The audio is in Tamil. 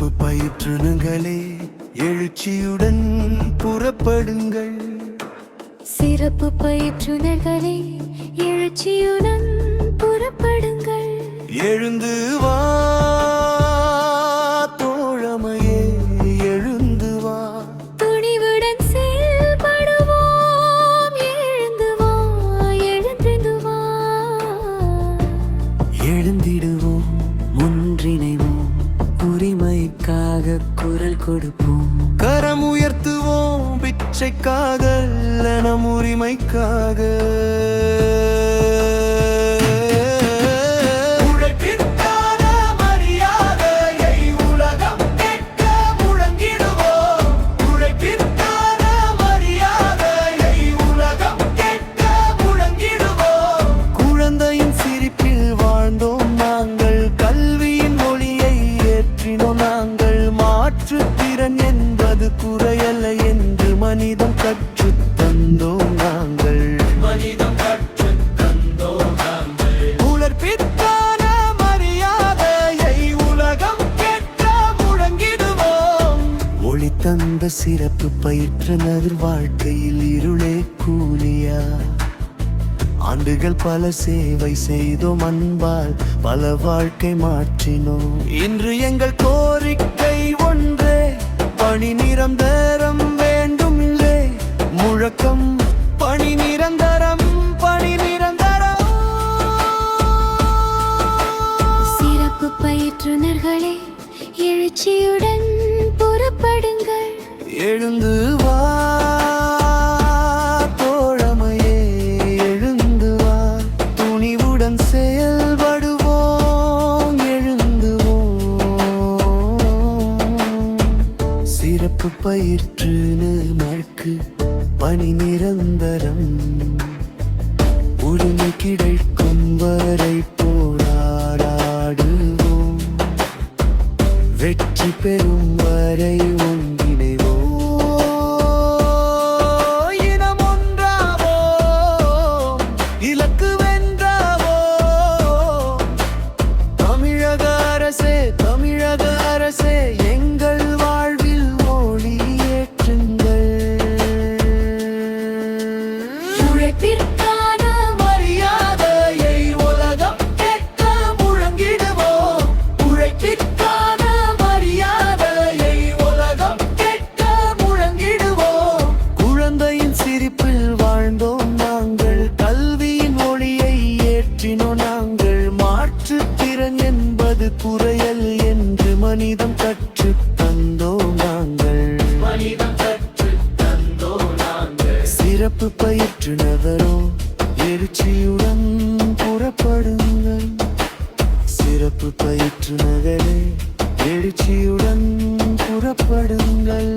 சிறப்பு பயிற்றுனர்களே எழுச்சியுடன் புறப்படுங்கள். சிறப்பு பயிற்றுனர்களே எழுச்சியுடன் புறப்படுங்கள். எழுந்து வா தோழமையே, எழுந்து வா. துணிவுடன் செயல்படுவோம். எழுந்து வா, எழுந்து வா. எழுந்திடுவோம், ஒன்றிணைவோம், உரிமைக்காக குரல் கொடுப்போம். கரம் உயர்த்துவோம், பிச்சைக்காக அல்ல, நம் உரிமைக்காக. உழைப்பிற்கான மரியாதையை உலகம் கேட்க முழங்கிடுவோம். உழைப்பிற்கான மரியாதையை உலகம் கேட்க முழங்கிடுவோம். குழந்தையின் சிரிப்பில் வாழ்ந்தோம் நாங்கள், கல்வியின் ஒளியை ஏற்றினோம் நாங்கள். மாற்றுத்திறன் என்பது குறையல்ல என்று மனிதம் கற்றுத் தந்தோம் நாங்கள். உழைப்பிற்கான மரியாதையை உலகம் கேட்க முழங்கிடுவோம். ஒளி தந்த சிறப்பு பயிற்றுனர் வாழ்க்கையில் இருளே கூலியா? ஆண்டுகள் பல சேவை செய்தோம், அன்பால் பல வாழ்க்கை மாற்றினோம். இன்று எங்கள் கோரிக்கை ஒன்றே, பணி நிரந்தரம் வேண்டும் இல்லை. முழக்கம் பணி நிரந்தரம், பணி நிரந்தரம். சிறப்பு பயிற்றுனர்களே எழுச்சியுடன் புறப்படுங்கள். எழுந்து வா தோழமையே, எழுந்து வா. துணிவுடன் செயல்படுவோம், எழுந்து வா. சிறப்பு பயிற்றுனருக்கு பணி நிரந்தரம். உரிமை கிடைக்கும் வரை போராடுவோம். வெற்றி பெறும் வரை ஒன்றிணைவோம். இனம் ஒன்றாவோம், இலக்கு வென்றாவோம். தமிழக அரசே, தமிழக அரசே, எங்கள் வாழ்வில் ஒளி ஏற்றுங்கள். உழைப்பிற்கான மரியாதையை உலகம் கேட்க முழங்கிடுவோம். உழைப்பிற்கான மரியாதையை உலகம் கேட்க முழங்கிடுவோம். குழந்தையின் சிரிப்பில் வாழ்ந்தோம் நாங்கள், கல்வியின் ஒளியை ஏற்றினோம் நாங்கள். மாற்றுத்திறன் என்பது குறையல் என்று மனிதம் கற்றுத் தந்தோம் நாங்கள். சிறப்பு பயிற்றுனரோ எழுச்சியுடன் புறப்படுங்கள். சிறப்பு பயிற்றுனர்களே எழுச்சியுடன் புறப்படுங்கள்.